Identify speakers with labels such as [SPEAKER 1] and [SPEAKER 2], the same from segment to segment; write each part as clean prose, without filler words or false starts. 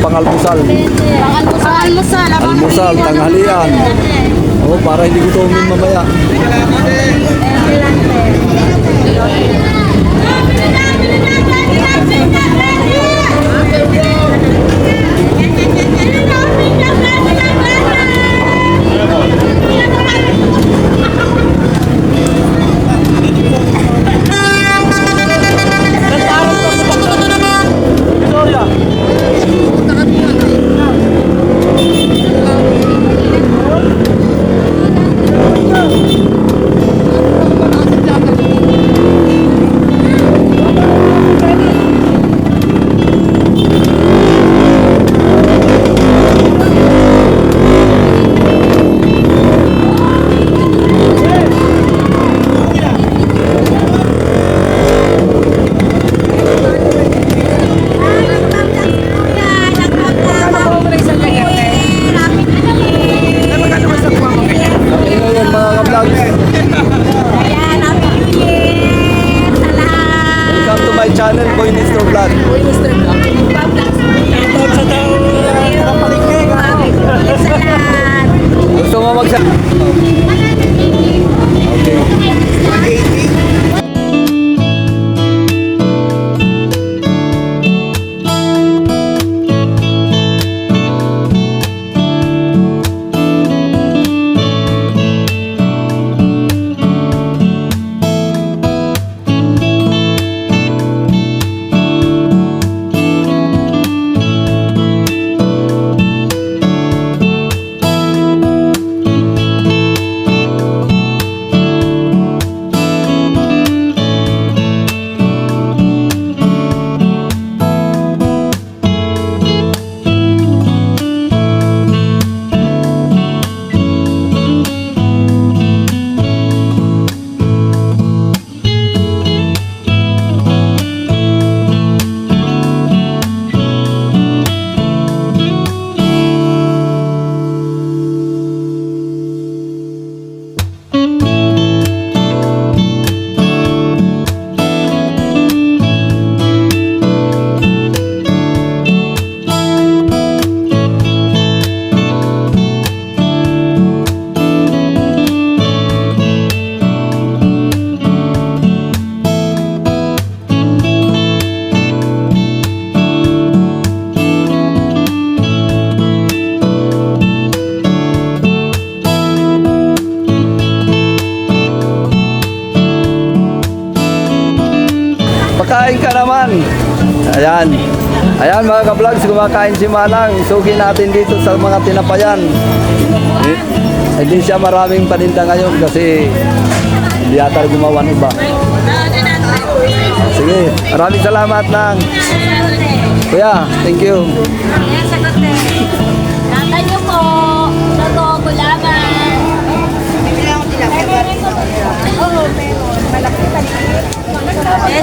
[SPEAKER 1] pang-almusal.
[SPEAKER 2] Almusal.
[SPEAKER 1] Almusal, tanghalian. Oo, para hindi gutumin mamaya. Channel Boy Mr. Vlog. Gusto mo magsa... Okay. Pakain ka naman. Ayan. Ayan mga ka-vlogs, kumakain si Manang. Sugi natin dito sa mga tinapayan. Hindi siya maraming paninda ngayon kasi hindi yata gumawa ng iba. Sige, maraming salamat Nang. Kuya, thank you.
[SPEAKER 2] Nanay niyo po. Ito, gulaman. Oo, meron. Malaki paligid.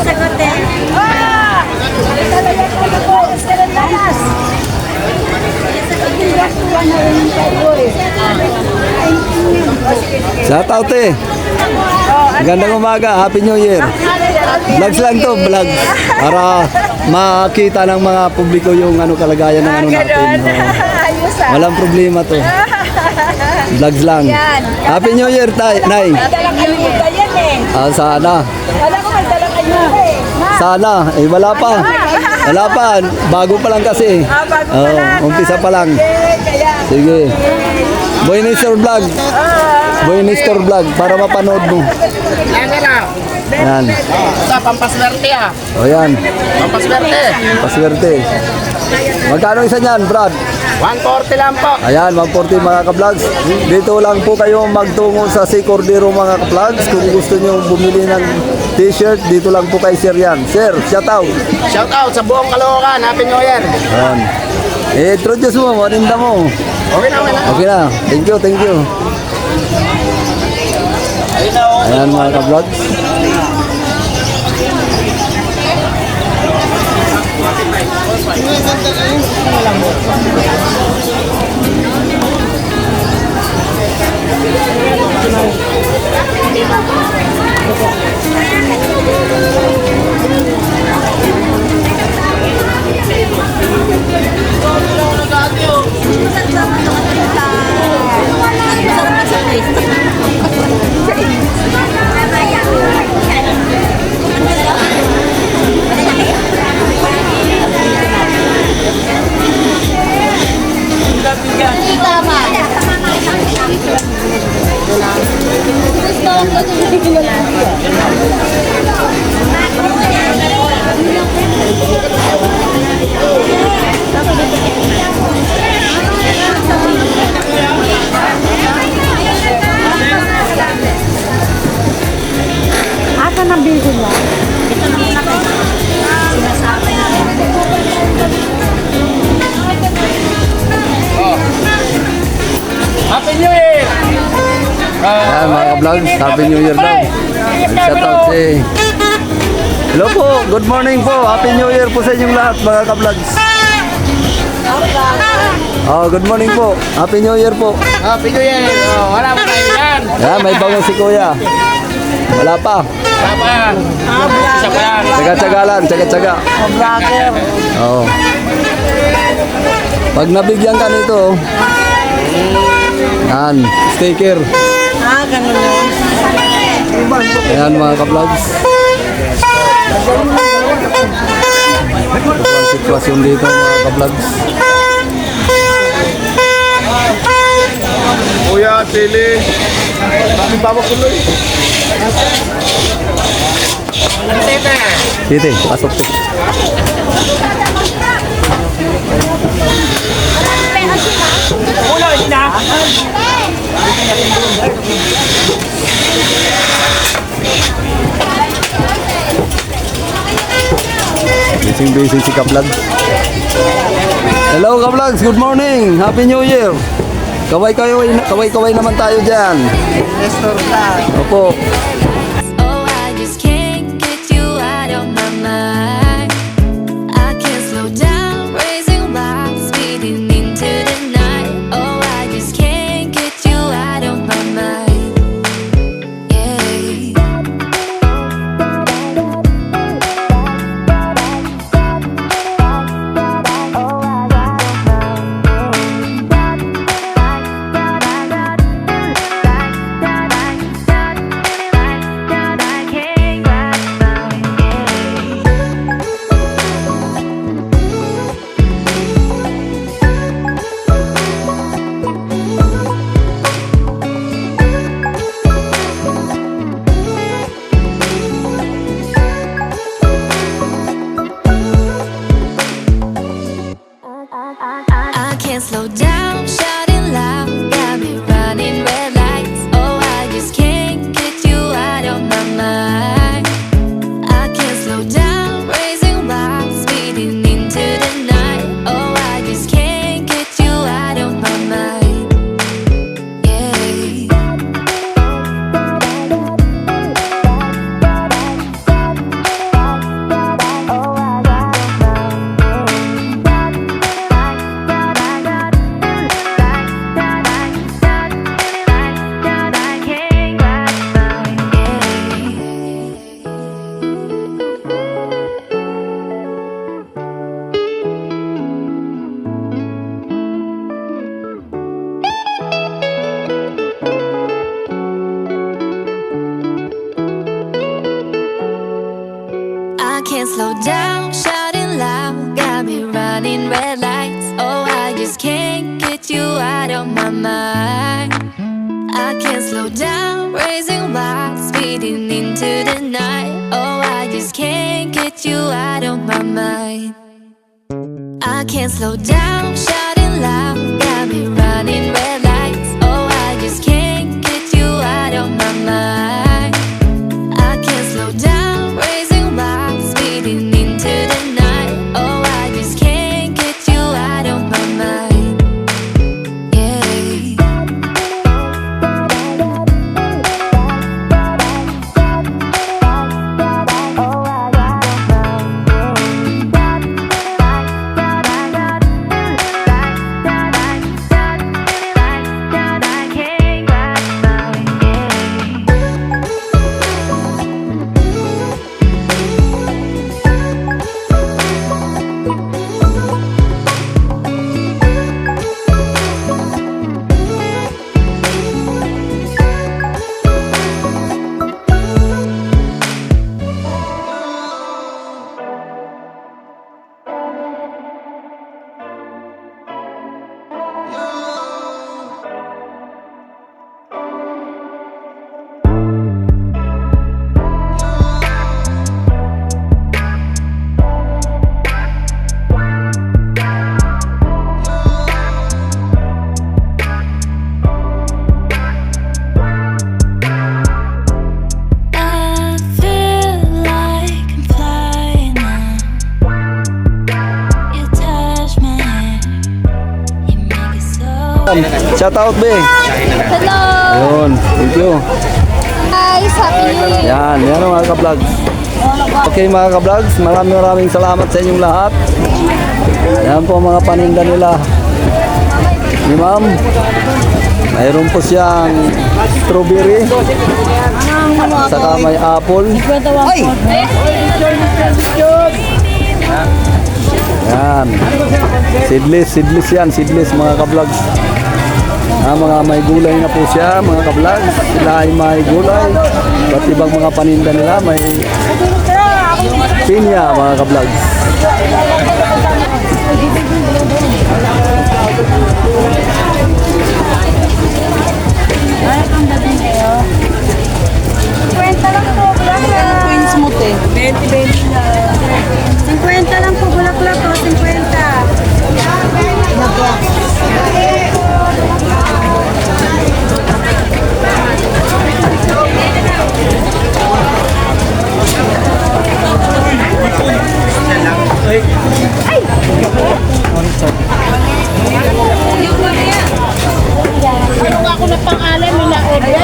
[SPEAKER 2] Sagot eh.
[SPEAKER 1] Shout out eh. Magandang umaga, Happy New Year. Vlogs lang to, vlog. Para makita ng mga publiko yung ano kalagayan ng ano natin. Walang problema to. Vlogs lang. Happy New Year, Nay. Sana. Sana. Eh, wala pa. Wala pa. Bago pa lang kasi. Umpisa pa lang. Sige. Boy Nestor Vlog. Boy Nestor Vlog. Para mapanood mo. Yan.
[SPEAKER 3] Pampaswerte ah.
[SPEAKER 1] O yan.
[SPEAKER 3] Pampaswerte.
[SPEAKER 1] Paswerte. Magkano isa niyan, Brad?
[SPEAKER 3] 140 lang po.
[SPEAKER 1] Ayan, 140 mga ka-vlogs. Dito lang po kayo magtungo sa Si Cordero mga ka-vlogs. Kung gusto nyo bumili ng t-shirt, dito lang po kay Sir yan. Sir, shout out.
[SPEAKER 3] Shout out sa buong Caloocan. Happy New Year.
[SPEAKER 1] Ayan. Introduce mo, maninda mo.
[SPEAKER 3] Okay na, okay na.
[SPEAKER 1] Okay na. Thank you, thank you. Ayan mga ka-vlogs.
[SPEAKER 2] Asa na bilhin mo? Ito muna ko. Sinasabi na.
[SPEAKER 3] Happy New Year!
[SPEAKER 1] Ayan mga ka-vlogs, Happy New Year daw. Shout out si... Hello po, good morning po. Happy New Year po sa inyong lahat mga ka-vlogs. Oh, good morning po. Happy New Year po.
[SPEAKER 3] Happy New Year! Oh, wala mo tayo yan!
[SPEAKER 1] Ayan, may bango si kuya. Wala pa.
[SPEAKER 3] Tama! Isa pa yan!
[SPEAKER 1] Tsaga-tsaga lang, tsaga-tsaga. Oo. Pag nabigyan ka nito, yan, sticker.
[SPEAKER 2] Ganun yun.
[SPEAKER 1] Ayan mga ka-vlogs. Ito po ang sitwasyon dito mga ka-vlogs.
[SPEAKER 3] Kuya, sili! Bakit bawak tuloy?
[SPEAKER 1] Titi, pasok titi. Busy si ka-vlogs. Hello ka-vlogs, good morning. Happy New Year. Kaway-kaway naman tayo dyan. Opo.
[SPEAKER 4] Oh, I just can't get you out of my mind. I can't slow down, raising my speeding into the night. Oh, I just can't get you out of my mind. Yeah. I can't slow down, shouting loud, got me running red lights. Oh, I just can't get you out of my mind. I can't slow down, raising my speeding into the night. Oh, I just can't get you out of my mind. Yeah. I can't slow down, shouting loud, got me running red lights. Oh, I just can't get you out of my mind. I can't slow down, raising my speeding into the night. Oh, I just can't get you out of my mind. I can't slow down, shouting loud, got me running red lights. Oh, I just can't get you out of my mind. I can't slow down, raising my speeding into the night. Oh, I just can't get you out of my mind. Yeah.
[SPEAKER 1] Yan. Shout out, be.
[SPEAKER 2] Hello!
[SPEAKER 1] Ayun. Thank you.
[SPEAKER 2] Guys, Happy New Year!
[SPEAKER 1] Yan. Yan ang mga ka-vlogs. Okay mga ka-vlogs, maraming salamat sa inyong lahat. Yan po ang mga paninda nila. Ni ma'am. Mayroon po siyang strawberry. Saka may apple. Yan. Seedless yan. Seedless mga ka-vlogs. Mga may gulay na po siya, mga ka-vlogs. Sila ay may gulay. Ba't ibang mga paninda nila, may pinya, mga ka-vlogs.
[SPEAKER 2] Kwenta lang po, bulaklak. Queens mo, te. 20 lang. 50 lang po, bulaklak po. 50. Ano nga ako na pang-alam, may na-order.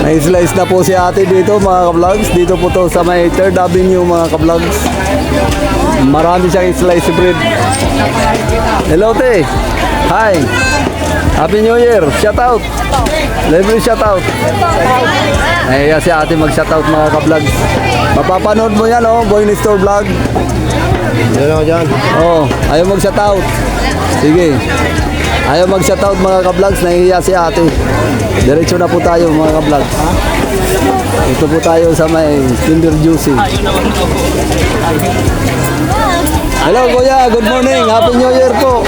[SPEAKER 1] Na-slice na po si ate dito mga ka-vlogs. Dito po to sa may 3rd Avenue mga ka-vlogs. Marami siyang slice bread. Hello te. Hi. Happy New Year. Shout out. Libre shout out. Ay si ate mag shout out mga ka-vlogs. Mapapanood mo yan oh, Boy Nestor Vlog.
[SPEAKER 3] Yan ako dyan.
[SPEAKER 1] Oh, ayaw mag shout out. Sige. Ayaw mag shout out mga ka-vlogs, nahihiya si ate. Diretso na po tayo mga ka-vlogs. Ito po tayo sa may Kinder Juicy. Hello Kuya, good morning. Happy New Year po.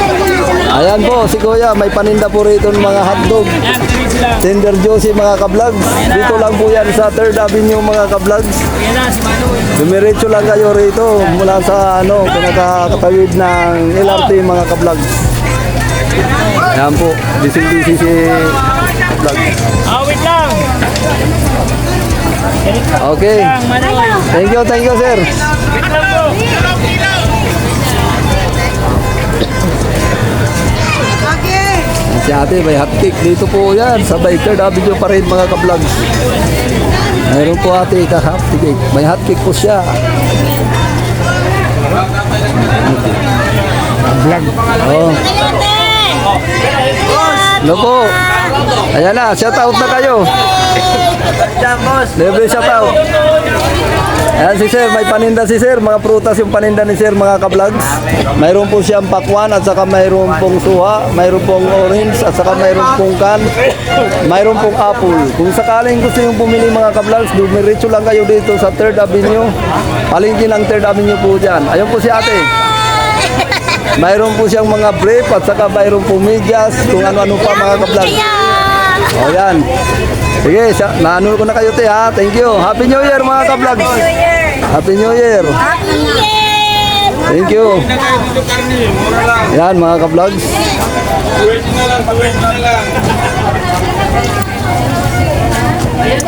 [SPEAKER 1] Ayan po, si Kuya, may paninda po rito ng mga hotdog. Kinder Juicy mga ka-vlogs. Dito lang po yan sa 3rd Avenue mga ka-vlogs. Dumiretso lang kayo rito mula sa pinakatawid ng LRT mga ka-vlogs. Ayan po, busy si vlog.
[SPEAKER 3] Wait lang.
[SPEAKER 1] Okay. Thank you sir.
[SPEAKER 3] Wait lang po.
[SPEAKER 1] Si ate may hotcake dito po yan sa 3rd Avenue pa rin mga ka-vlogs. Mayroon po ate ka-hotcake. May hotcake po siya. Vlog. Oh. Hello po. Ayan na, shout out na kayo. Libre shout out. Ayan si sir, may paninda si sir. Mga prutas yung paninda ni sir mga ka-vlogs. Mayroon po siyang pakwan at saka mayroon pong suha, mayroon pong orange at saka mayroon pong kan, mayroon pong apple. Kung sakaling gusto yung bumili mga ka-vlogs, dumiretso lang kayo dito sa 3rd Avenue. Palingkin ang 3rd Avenue po dyan. Ayun po si ate. Mayroon po siyang mga brief at saka mayroon po medyas, kung ano-ano pa mga ka-vlog. O yan. Sige, naano ko na kayo te ha. Thank you. Happy New Year mga ka-vlog. Happy New Year. Thank you. Yan mga ka-vlogs.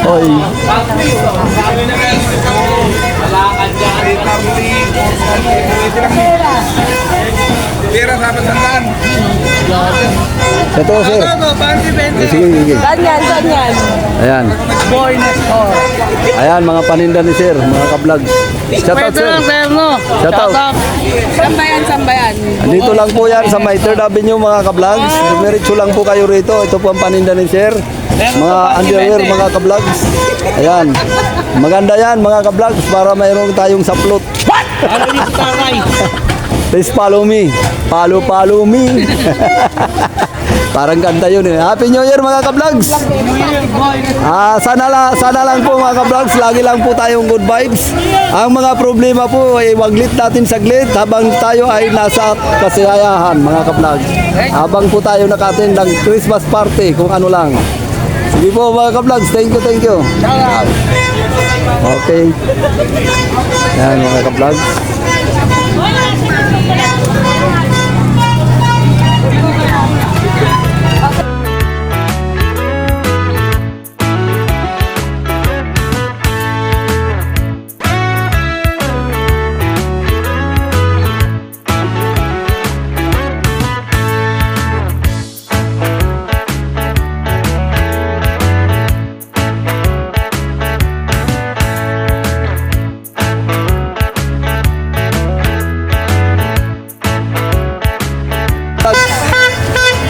[SPEAKER 1] Oy.
[SPEAKER 3] Pira sa pasandan.
[SPEAKER 1] Ito sir. Sige.
[SPEAKER 2] Saan yan?
[SPEAKER 1] Ayan.
[SPEAKER 3] Boy Nestor.
[SPEAKER 1] Ayan mga paninda ni sir, mga ka-vlogs. Shout out sir. Shout out.
[SPEAKER 2] Sambayan.
[SPEAKER 1] Dito lang po yan sa may 3rd Avenue mga ka-vlogs. Dumiretso lang po kayo rito. Ito po ang paninda ni sir. Mga underwear mga ka-vlogs. Ayan. Maganda yan mga ka-vlogs para mayroon tayong saplot.
[SPEAKER 3] Ano dito tatay?
[SPEAKER 1] Please follow me. Follow me. Parang ganda yun eh. Happy New Year mga ka-vlogs. Sana lang po mga ka-vlogs, lagi lang po tayong good vibes. Ang mga problema po ay waglit natin saglit habang tayo ay nasa kasiyahan mga ka-vlogs. Habang po tayo nakatin ng Christmas party kung ano lang. Sige po mga ka-vlogs, thank you.
[SPEAKER 3] Shout out.
[SPEAKER 1] Okay. Yan mga ka-vlogs.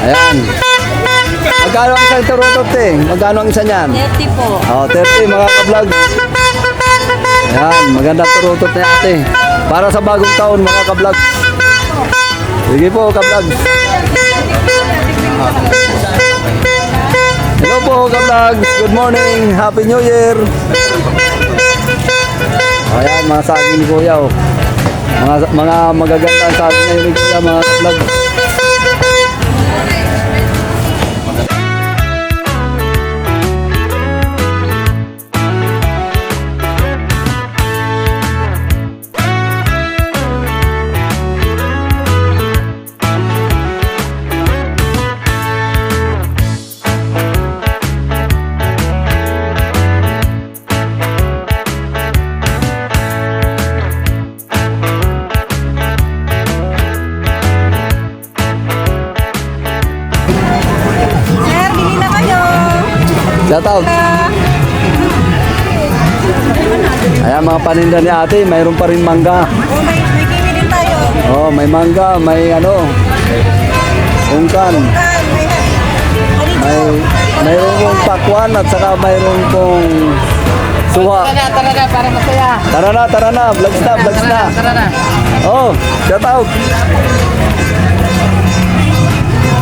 [SPEAKER 1] Ayan. Magkano ang isang turutot eh? Magkano ang isa niyan?
[SPEAKER 2] 30 po.
[SPEAKER 1] Oh, 30 mga ka-vlog. Ayan, magandang turutot ni ate. Para sa bagong taon mga ka-vlog. Sige po ka-vlog. Hello po ka-vlog. Good morning. Happy New Year. Ayan, mga saging ni Kuya oh. Mga magaganda ang saging ngayon ni Kuya mga ka-vlog.
[SPEAKER 2] Sir, bili na kayo.
[SPEAKER 1] Shout out. Ayan mga paninda ni ate, mayroon pa rin mangga.
[SPEAKER 2] Oh, may kiwi din tayo.
[SPEAKER 1] Oh, may mangga, may ungkan. Mayroon pong pakwan at saka mayroon pong suha.
[SPEAKER 3] Tara na, para masaya.
[SPEAKER 1] Tara na, vlogs na.
[SPEAKER 3] Tara na.
[SPEAKER 1] Oh, shout out.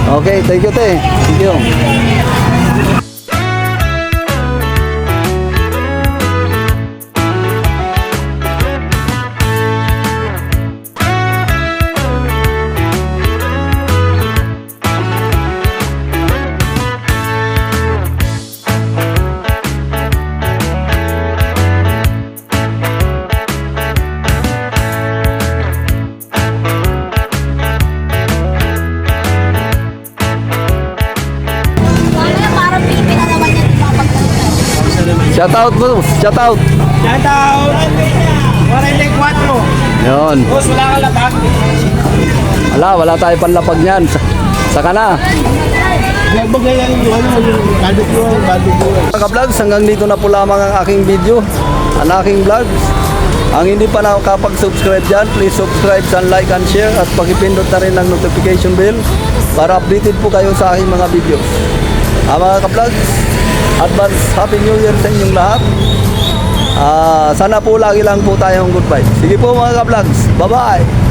[SPEAKER 1] Okay, thank you te. Thank you. Shout out po, shout out.
[SPEAKER 3] Shout out. 44.
[SPEAKER 1] Yun.
[SPEAKER 3] Boss, wala ka lapag.
[SPEAKER 1] Wala tayo panlapag niyan. Saka na.
[SPEAKER 3] Nagbagay lang yung barbecue.
[SPEAKER 1] Mga vlogs, hanggang dito na po lamang ang aking video, ang aking vlogs. Ang hindi pa nakapag-subscribe dyan, please subscribe and like and share at pakipindot na rin ang notification bell para updated po kayo sa aking mga video. Mga ka-vlogs, advance Happy New Year sa inyong lahat. Sana po lagi lang po tayong goodbye. Sige po mga ka-vlogs, bye-bye!